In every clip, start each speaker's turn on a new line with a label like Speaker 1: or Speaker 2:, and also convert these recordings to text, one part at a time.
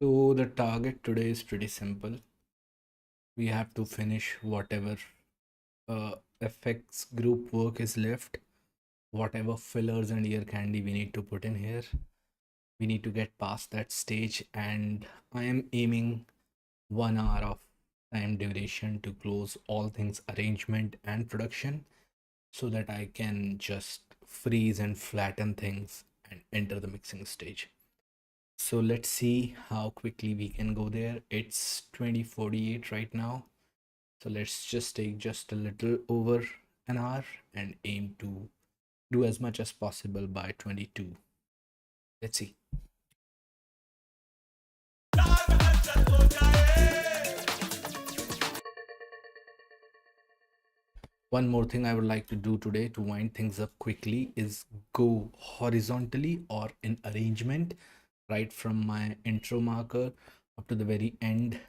Speaker 1: So the target today is pretty simple. We have to finish whatever effects group work is left, whatever fillers and ear candy we need to put in here. We need to get past that stage, and I am aiming 1 hour of time duration to close all things arrangement and production so that I can just freeze and flatten things and enter the mixing stage. So let's see how quickly we can go there. It's 20:48 right now. So let's just take just a little over an hour and aim to do as much as possible by 22. Let's see. One more thing I would like to do today to wind things up quickly is go horizontally or in arrangement right from my intro marker up to the very end.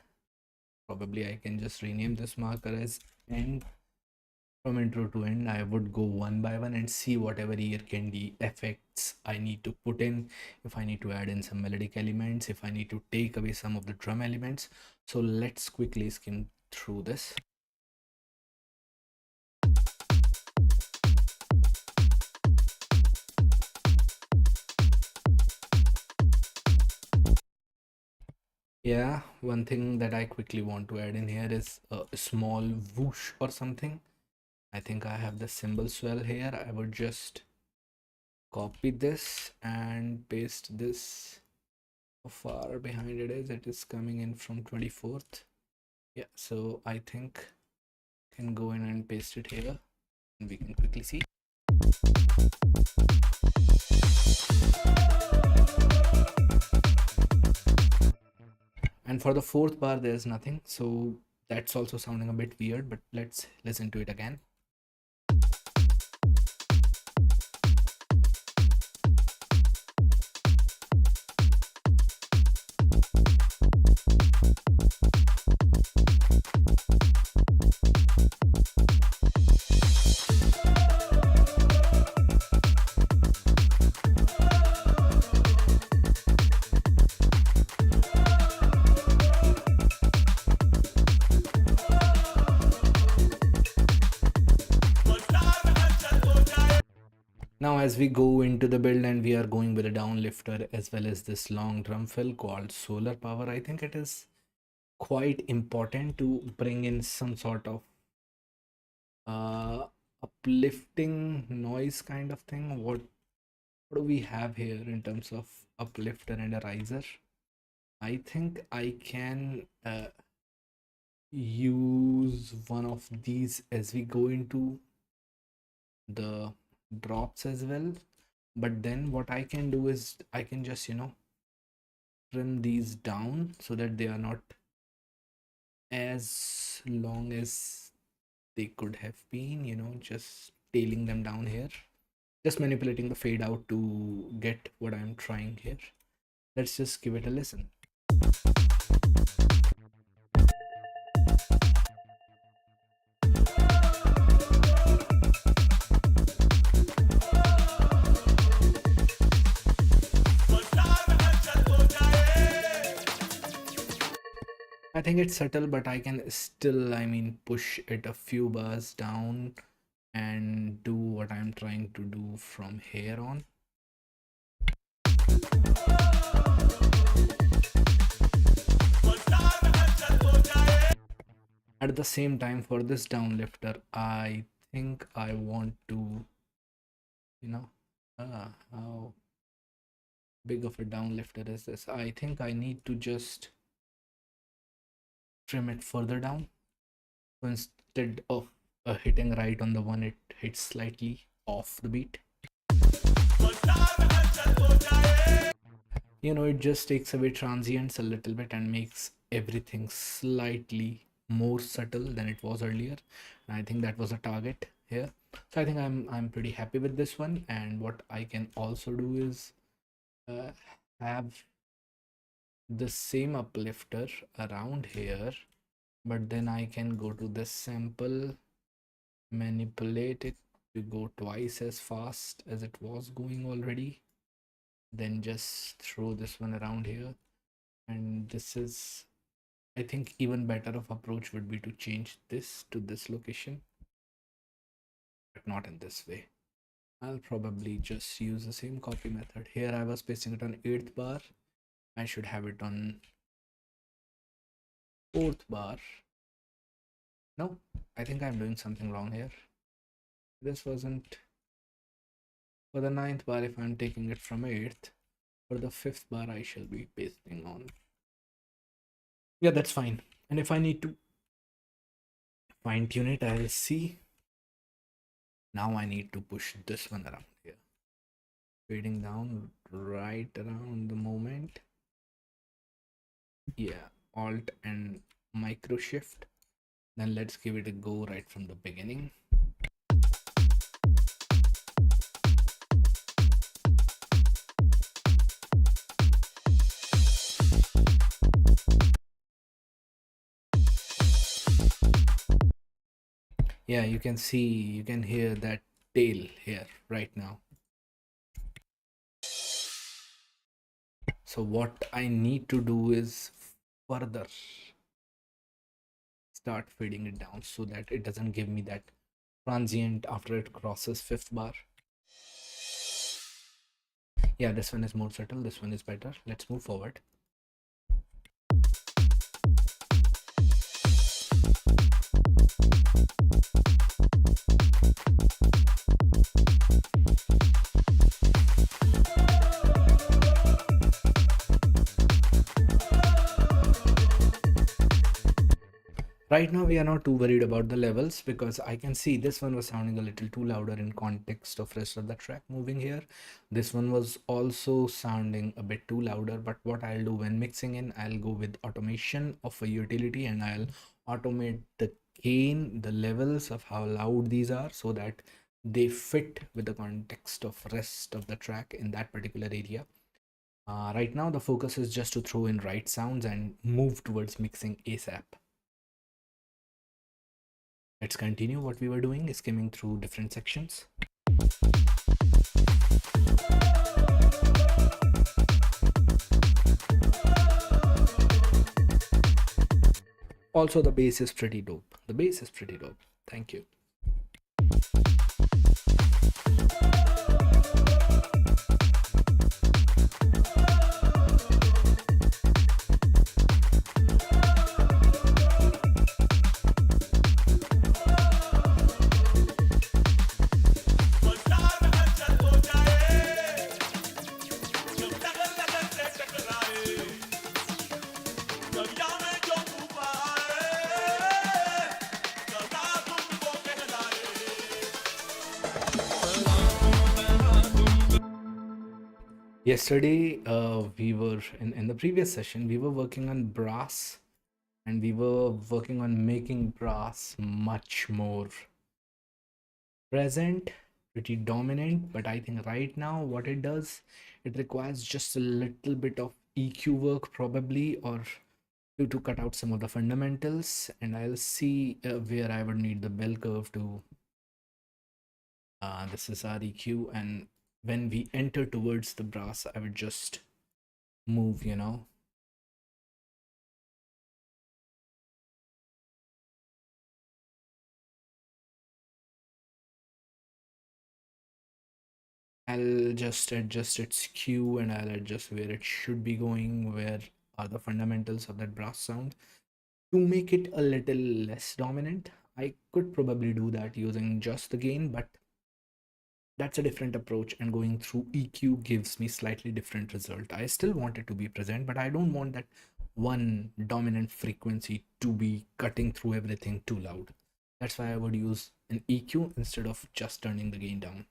Speaker 1: Probably I can just rename this marker as end. From intro to end, I would go one by one and see whatever ear candy effects I need to put in, if I need to add in some melodic elements, if I need to take away some of the drum elements. So let's quickly skim through this. Yeah, one thing that I quickly want to add in here is a small whoosh or something. I think I have the cymbal swell here. I would just copy this and paste this. How far behind it is coming in from 24th. Yeah, so I think I can go in and paste it here and we can quickly see. And for the fourth bar there's nothing, so that's also sounding a bit weird, but let's listen to it again. Now as we go into the build and we are going with a downlifter as well as this long drum fill called solar power, I think it is quite important to bring in some sort of uplifting noise kind of thing. What do we have here in terms of uplifter and a riser? I think I can use one of these as we go into the drops as well. But then what I can do is I can just, trim these down so that they are not as long as they could have been, just tailing them down here. Just manipulating the fade out to get what I'm trying here. Let's just give it a listen. I think it's subtle, but I can still, push it a few bars down and do what I'm trying to do from here on. At the same time, for this downlifter, I think I want to, how big of a downlifter is this? I think I need to just trim it further down. So instead of hitting right on the one, it hits slightly off the beat. It just takes away transients a little bit and makes everything slightly more subtle than it was earlier. And I think that was a target here. So I think I'm pretty happy with this one. And what I can also do is have the same uplifter around here, but then I can go to this sample, manipulate it to go twice as fast as it was going already, then just throw this one around here And this is, I think, even better of approach would be to change this to this location, but not in this way. I'll probably just use the same copy method. Here I was pasting it on 8th bar. I should have it on 4th bar. No, I think I'm doing something wrong here. This wasn't for the 9th bar. If I'm taking it from 8th, for the 5th bar I shall be pasting on. Yeah, that's fine. And if I need to fine tune it, I'll see. Now I need to push this one around here, fading down right around the moment. Yeah, alt and micro shift. Then let's give it a go right from the beginning. Yeah, you can see, you can hear that tail here right now. So what I need to do is further start fading it down so that it doesn't give me that transient after it crosses 5th bar. Yeah, this one is more subtle, this one is better. Let's move forward. Right now we are not too worried about the levels because I can see this one was sounding a little too louder in context of rest of the track moving here. This one was also sounding a bit too louder, but what I'll do when mixing in, I'll go with automation of a utility and I'll automate the gain, the levels of how loud these are so that they fit with the context of rest of the track in that particular area. Right now the focus is just to throw in right sounds and move towards mixing ASAP. Let's continue what we were doing, skimming through different sections. Also, the bass is pretty dope. The bass is pretty dope. Thank you. Yesterday, we were in the previous session, we were working on brass and we were working on making brass much more present, pretty dominant. But I think right now what it does, it requires just a little bit of EQ work probably, or to cut out some of the fundamentals. And I'll see where I would need the bell curve to. This is our EQ, and when we enter towards the brass, I would just move, you know. I'll just adjust its Q and I'll adjust where it should be going, where are the fundamentals of that brass sound to make it a little less dominant. I could probably do that using just the gain, but that's a different approach, and going through EQ gives me slightly different result. I still want it to be present, but I don't want that one dominant frequency to be cutting through everything too loud. That's why I would use an EQ instead of just turning the gain down.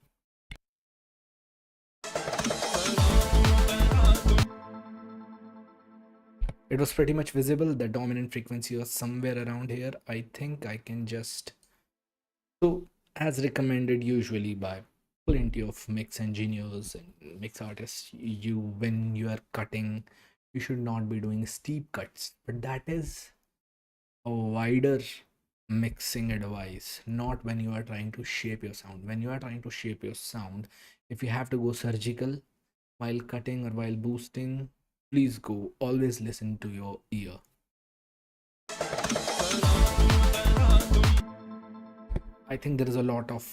Speaker 1: It was pretty much visible. The dominant frequency was somewhere around here. I think I can just, so as recommended usually by plenty of mix engineers and mix artists, you, when you are cutting, you should not be doing steep cuts, but that is a wider mixing advice, not when you are trying to shape your sound. When you are trying to shape your sound, if you have to go surgical while cutting or while boosting, Please go, always listen to your ear. I think there is a lot of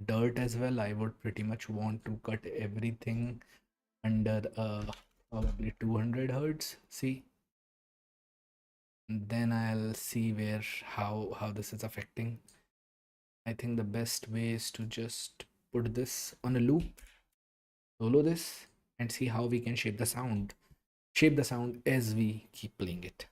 Speaker 1: dirt as well. I would pretty much want to cut everything under probably 200 hertz. See, then I'll see where how this is affecting. I think the best way is to just put this on a loop, solo this, and see how we can shape the sound as we keep playing it.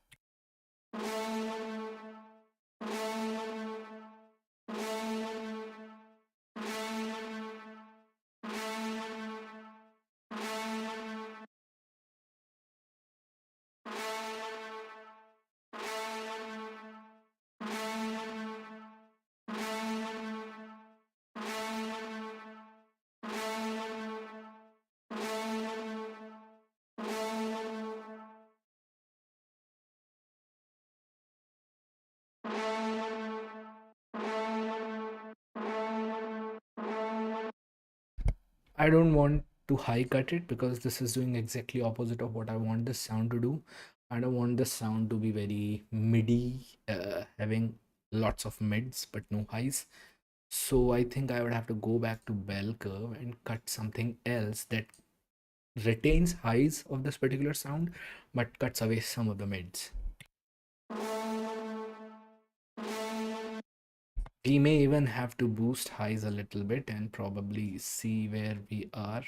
Speaker 1: I don't want to high cut it because this is doing exactly opposite of what I want this sound to do. I don't want this sound to be very midi, having lots of mids but no highs. So I think I would have to go back to bell curve and cut something else that retains highs of this particular sound but cuts away some of the mids. We may even have to boost highs a little bit and probably see where we are.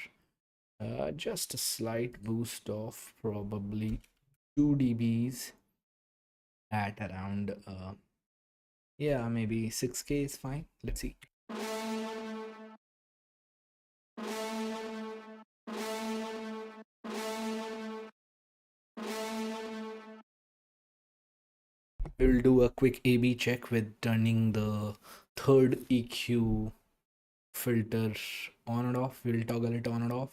Speaker 1: Just a slight boost of probably 2 dBs at around, yeah, maybe 6K is fine. Let's see. We'll do a quick A/B check with turning the third EQ filter on and off. We'll toggle it on and off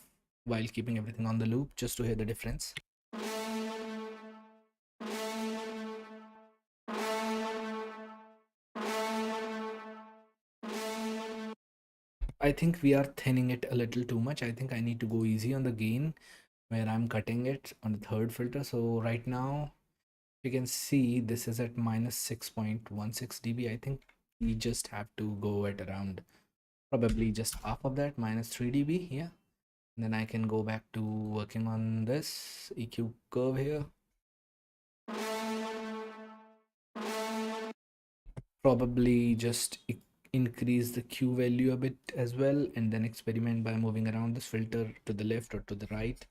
Speaker 1: while keeping everything on the loop just to hear the difference. I think we are thinning it a little too much. I think I need to go easy on the gain where I'm cutting it on the third filter. So right now you can see this is at minus 6.16 dB. I think we just have to go at around probably just half of that, minus 3 dB. Yeah, and then I can go back to working on this EQ curve here. Probably just increase the Q value a bit as well, and then experiment by moving around this filter to the left or to the right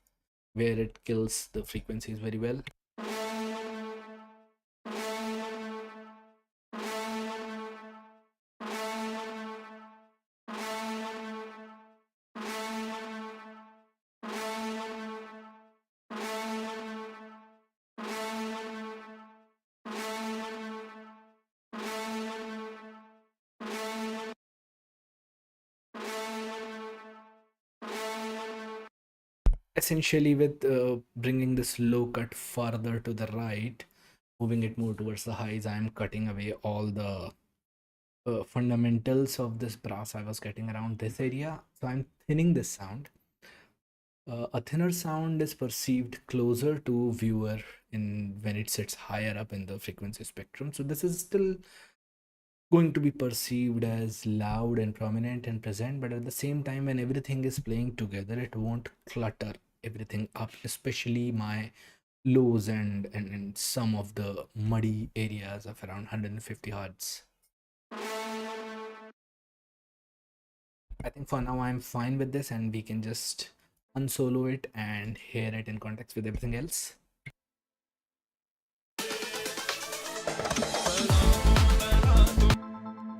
Speaker 1: where it kills the frequencies very well. Essentially, with bringing this low cut farther to the right, moving it more towards the highs, I am cutting away all the fundamentals of this brass I was getting around this area. So I'm thinning this sound. A thinner sound is perceived closer to viewer in when it sits higher up in the frequency spectrum. So this is still going to be perceived as loud and prominent and present, but at the same time, when everything is playing together, it won't clutter everything up, especially my lows and some of the muddy areas of around 150 hertz. I think for now I'm fine with this, and we can just unsolo it and hear it in context with everything else.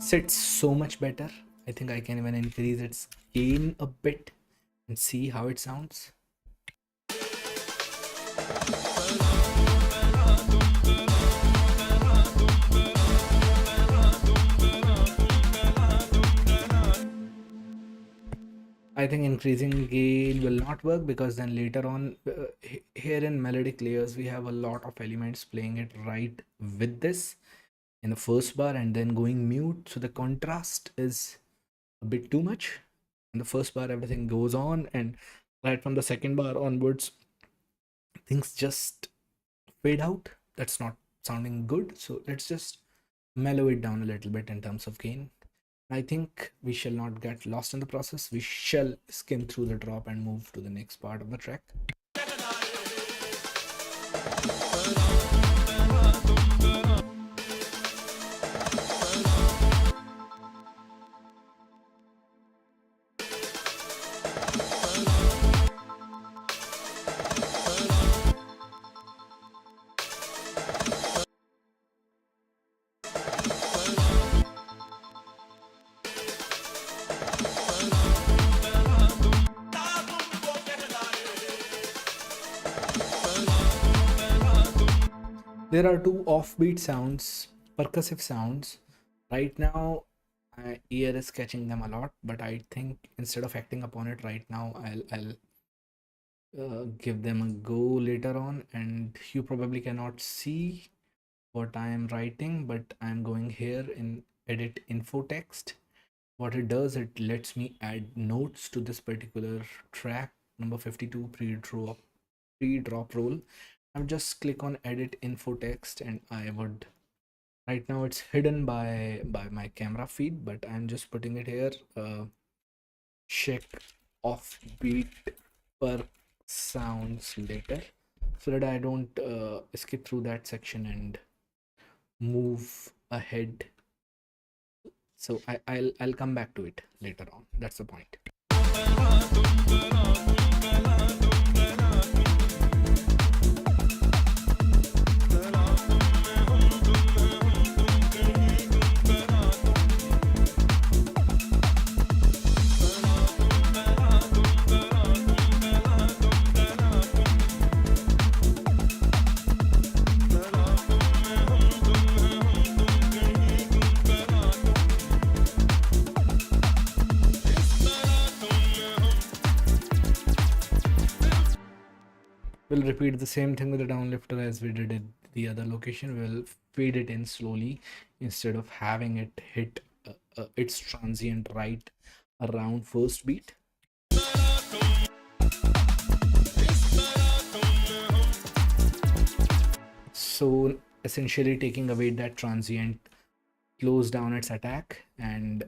Speaker 1: Sits so much better. I think I can even increase its gain a bit and see how it sounds. I think increasing gain will not work because then later on, here in melodic layers, we have a lot of elements playing it right with this in the first bar and then going mute. So the contrast is a bit too much. In the first bar, everything goes on, and right from the second bar onwards, things just fade out. That's not sounding good. So let's just mellow it down a little bit in terms of gain. I think we shall not get lost in the process. We shall skim through the drop and move to the next part of the track. There are two offbeat sounds, percussive sounds. Right now, my ear is catching them a lot, but I think instead of acting upon it right now, I'll give them a go later on. And you probably cannot see what I am writing, but I'm going here in edit info text. What it does, it lets me add notes to this particular track, number 52, pre-drop roll. I would just click on edit info text, and I would, right now it's hidden by my camera feed, but I'm just putting it here. Check offbeat per sounds later, so that I don't skip through that section and move ahead. So I'll come back to it later on. That's the point. We'll repeat the same thing with the downlifter as we did at the other location. We'll fade it in slowly instead of having it hit its transient right around first beat. So essentially taking away that transient slows down its attack and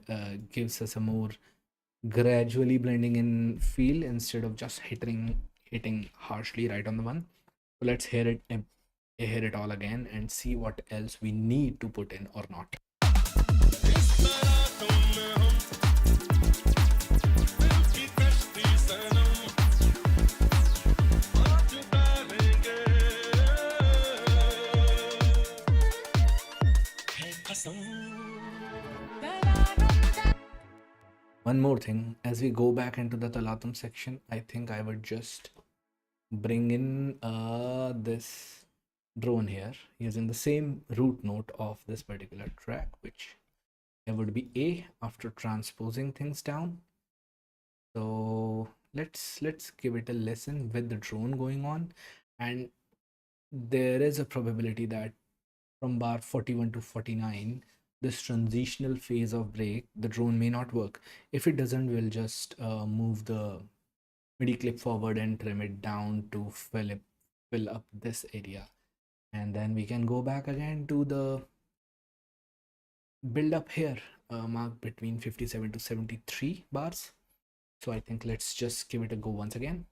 Speaker 1: gives us a more gradually blending in feel instead of just hitting harshly right on the one. So let's hear it all again and see what else we need to put in or not. One more thing, as we go back into the Tala Tum section, I think I would just bring in this drone here using the same root note of this particular track, which would be A after transposing things down. So let's give it a listen with the drone going on, and there is a probability that from bar 41 to 49, this transitional phase of break, the drone may not work. If it doesn't, we'll just move the MIDI clip forward and trim it down to fill up this area, and then we can go back again to the build up here, marked between 57 to 73 bars. So I think let's just give it a go once again.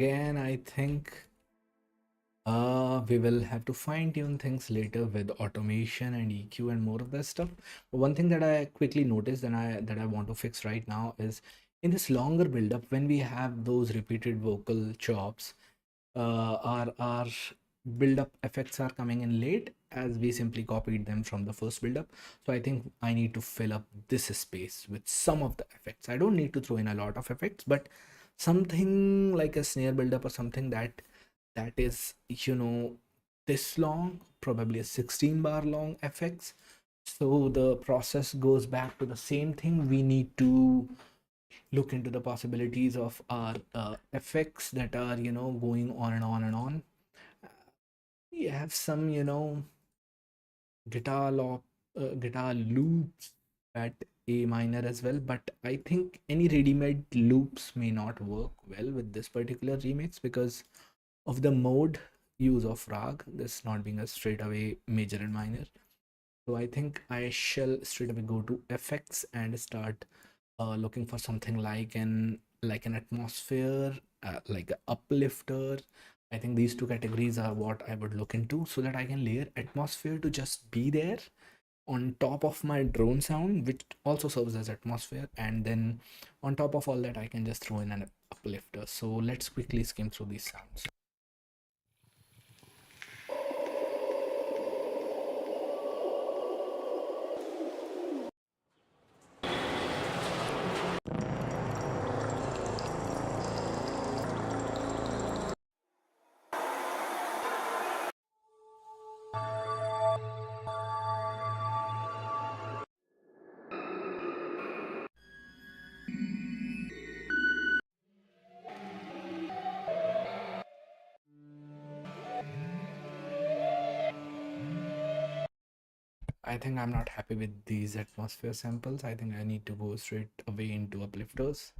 Speaker 1: again, I think we will have to fine tune things later with automation and EQ and more of that stuff. But one thing that I quickly noticed and I want to fix right now is in this longer build up when we have those repeated vocal chops, our build up effects are coming in late as we simply copied them from the first build up. So I think I need to fill up this space with some of the effects. I don't need to throw in a lot of effects, but something like a snare build up or something that is, this long, probably a 16 bar long effects. So the process goes back to the same thing. We need to look into the possibilities of our effects that are, going on and on and on. We have some, guitar loops at A minor as well, but I think any ready-made loops may not work well with this particular remix because of the mode use of rag, this not being a straight away major and minor. So I think I shall straight away go to effects and start looking for something like an atmosphere, like an uplifter. I think these two categories are what I would look into so that I can layer atmosphere to just be there on top of my drone sound, which also serves as atmosphere, and then on top of all that I can just throw in an uplifter. So let's quickly skim through these sounds. I think I'm not happy with these atmosphere samples. I think I need to go straight away into uplifters.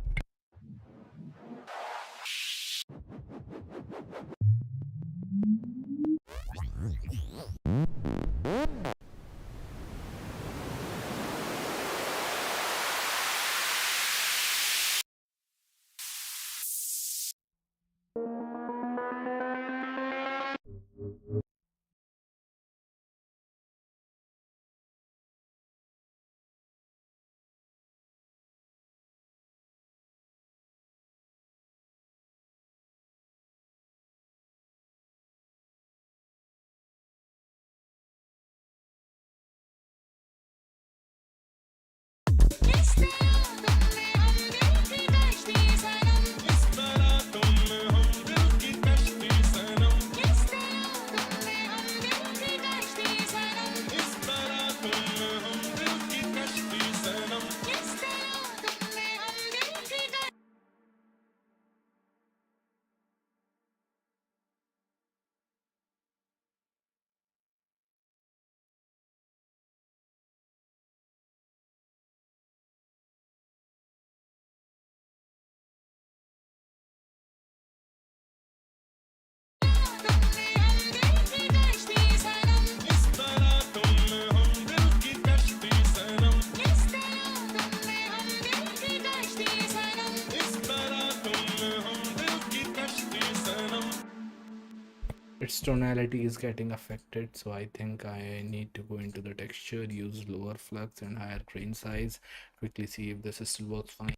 Speaker 1: Its tonality is getting affected, so I think I need to go into the texture, use lower flux and higher grain size, quickly see if this still works fine.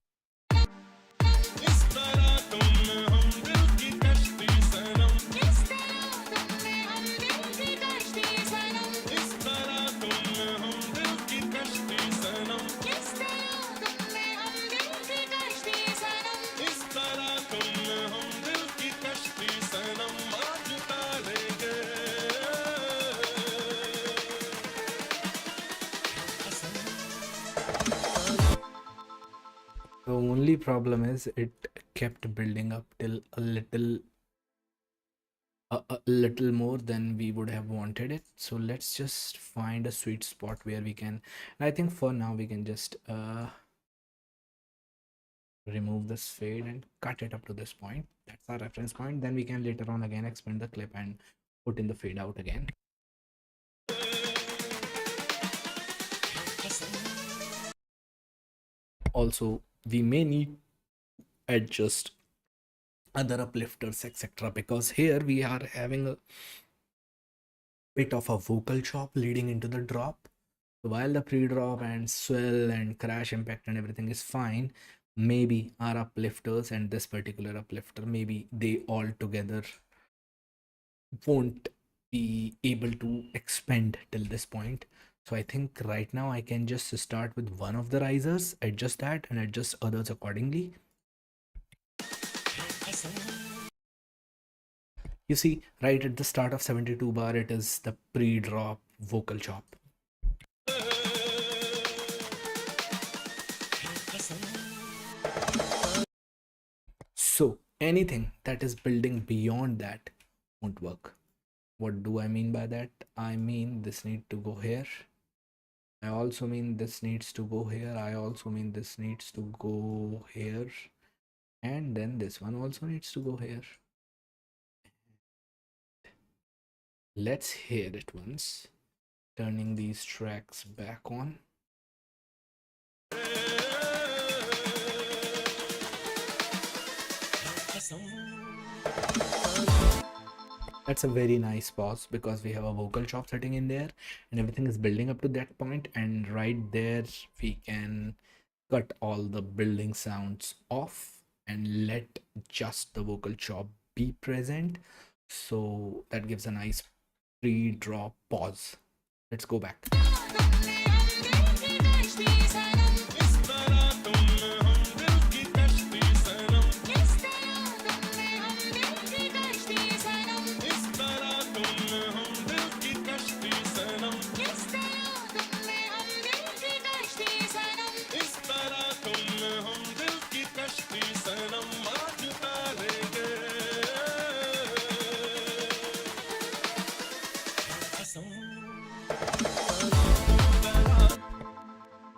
Speaker 1: The only problem is it kept building up till a little more than we would have wanted it. So let's just find a sweet spot where we can. I think for now we can just remove this fade and cut it up to this point. That's our reference point. Then we can later on again expand the clip and put in the fade out again. Also, we may need adjust other uplifters, etc. Because here we are having a bit of a vocal chop leading into the drop. So while the pre-drop and swell and crash impact and everything is fine, maybe our uplifters and this particular uplifter, maybe they all together won't be able to expand till this point. So I think right now I can just start with one of the risers, adjust that and adjust others accordingly. You see, right at the start of 72 bar, it is the pre-drop vocal chop. So anything that is building beyond that won't work. What do I mean by that? I mean this need to go here. I also mean this needs to go here. I also mean this needs to go here. And then this one also needs to go here. Let's hear it once. Turning these tracks back on. That's a very nice pause because we have a vocal chop sitting in there and everything is building up to that point, and right there we can cut all the building sounds off and let just the vocal chop be present. So that gives a nice pre-drop pause. Let's go back.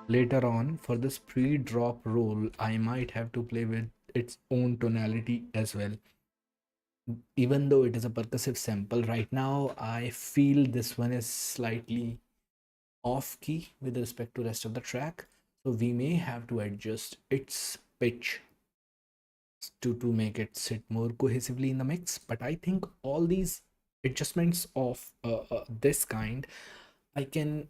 Speaker 1: Later on, for this pre-drop roll, I might have to play with its own tonality as well. Even though it is a percussive sample, right now I feel this one is slightly off key with respect to rest of the track. So we may have to adjust its pitch to make it sit more cohesively in the mix. But I think all these adjustments of this kind I can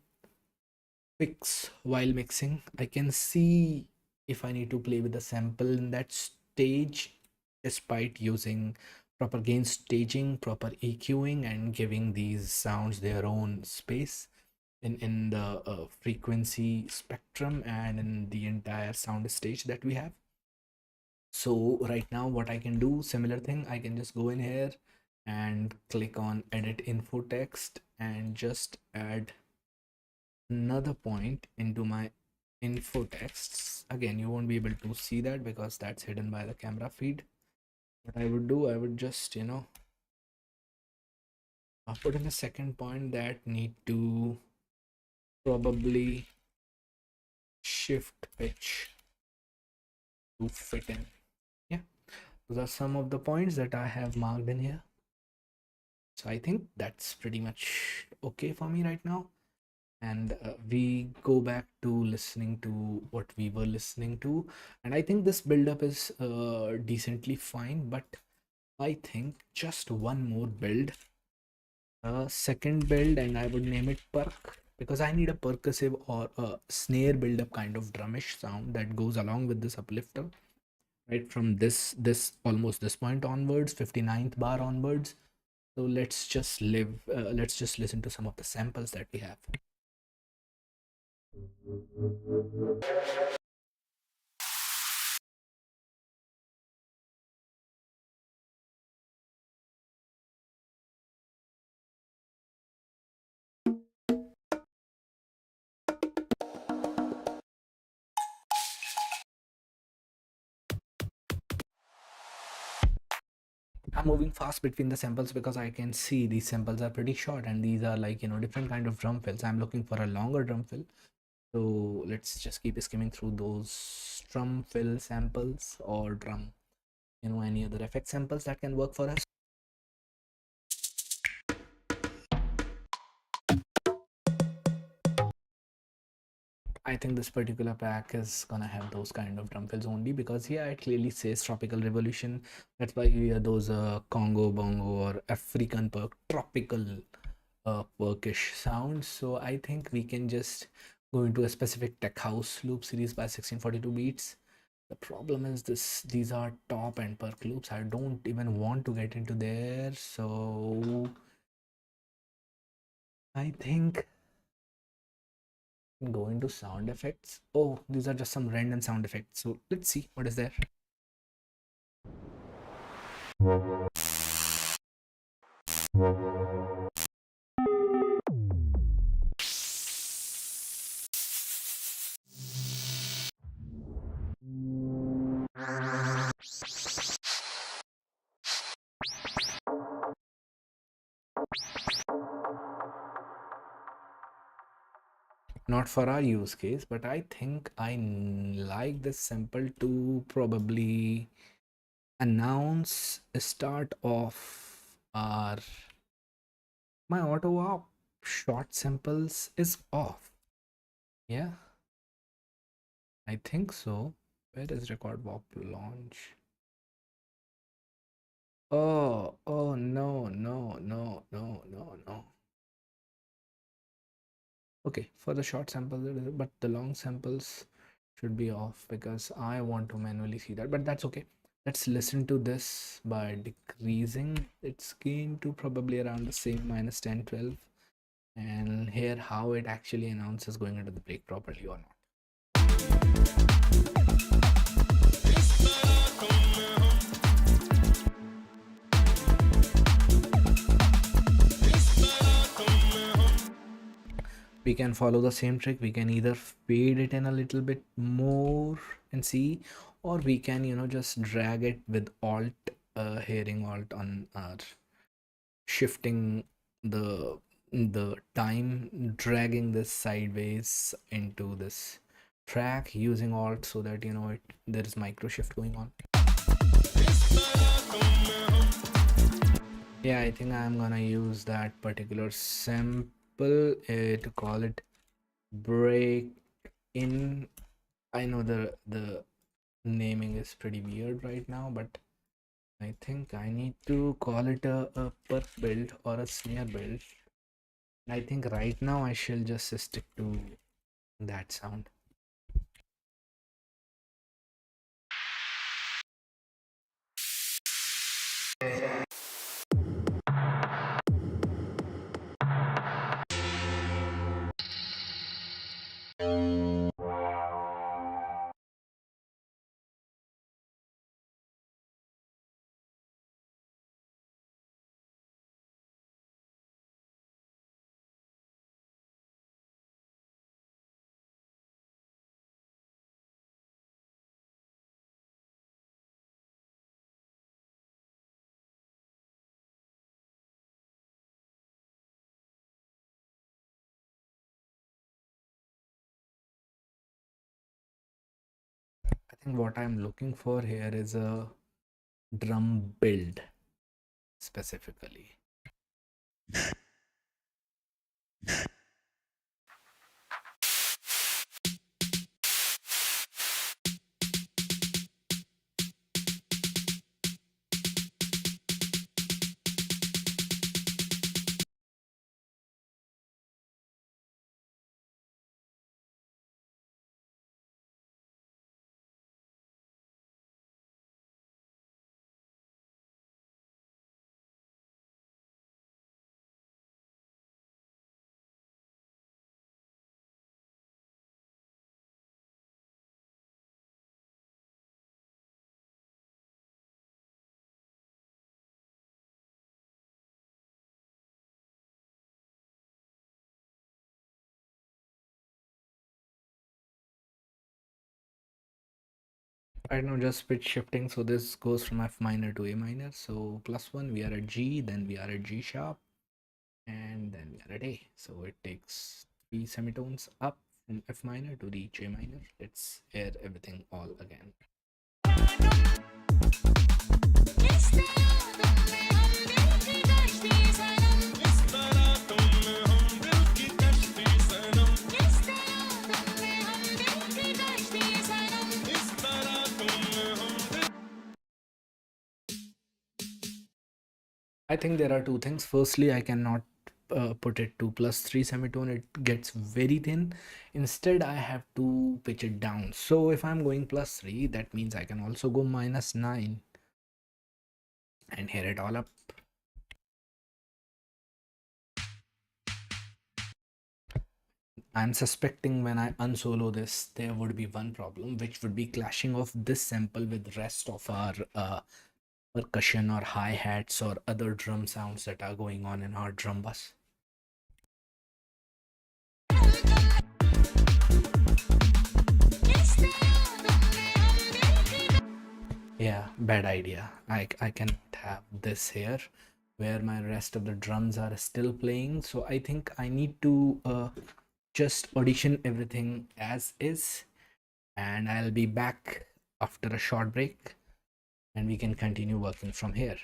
Speaker 1: fix while mixing. I can see if I need to play with the sample in that stage, despite using proper gain staging, proper EQing, and giving these sounds their own space in the frequency spectrum and in the entire sound stage that we have. So right now what I can do, similar thing, I can just go in here and click on edit info text and just add another point into my info texts. Again, you won't be able to see that because that's hidden by the camera feed. What I would do, I would just, I'll put in a second point that need to probably shift pitch to fit in. Yeah, those are some of the points that I have marked in here. So I think that's pretty much okay for me right now. And we go back to listening to what we were listening to, and I think this build-up is decently fine, but I think just one more build, second build, and I would name it perk, because I need a percussive or a snare build-up kind of drumish sound that goes along with this uplifter, right from this almost this point onwards, 59th bar onwards. So let's just listen to some of the samples that we have. I'm moving fast between the samples because I can see these samples are pretty short and these are like, different kind of drum fills. I'm looking for a longer drum fill. So let's just keep skimming through those drum fill samples or drum, any other effect samples that can work for us. I think this particular pack is gonna have those kind of drum fills only because yeah, it clearly says tropical revolution. That's why you hear those Congo bongo or African perk tropical perkish sounds. So I think we can just go into a specific tech house loop series by 1642 beats. The problem is these are top end perk loops. I don't even want to get into there. So I think go into sound effects. Oh, these are just some random sound effects. So let's see what is there. Not for our use case, but I think I like this sample to probably announce a start of our my auto op short samples is off. Yeah, I think so. Where is record wop launch? Oh no, no, no, no, no, no. Okay, for the short samples, but the long samples should be off because I want to manually see that, but that's okay. Let's listen to this by decreasing its gain to probably around the same minus 10, 12 and hear how it actually announces going into the break properly or not. We can follow the same trick. We can either fade it in a little bit more and see, or we can just drag it with alt, hearing alt on our shifting the time, dragging this sideways into this track using alt so that there is micro shift going on. Yeah, I think I'm gonna use that particular sample to call it break in. I know the naming is pretty weird right now, but I think I need to call it a perk build or a snare build. I think right now I shall just stick to that sound. I think what I'm looking for here is a drum build specifically. Right now just pitch shifting, so this goes from F minor to A minor. So +1, we are at G, then we are at G sharp, and then we are at A. So it takes 3 semitones up from F minor to reach A minor. Let's hear everything all again. I think there are two things. Firstly, I cannot put it to +3 semitone, it gets very thin. Instead, I have to pitch it down. So if I'm going +3, that means I can also go -9 and hear it all up. I'm suspecting when I unsolo this, there would be one problem, which would be clashing of this sample with rest of our percussion or hi-hats or other drum sounds that are going on in our drum bus. Yeah, bad idea. I cannot have this here where my rest of the drums are still playing. So I think I need to just audition everything as is, and I'll be back after a short break and we can continue working from here.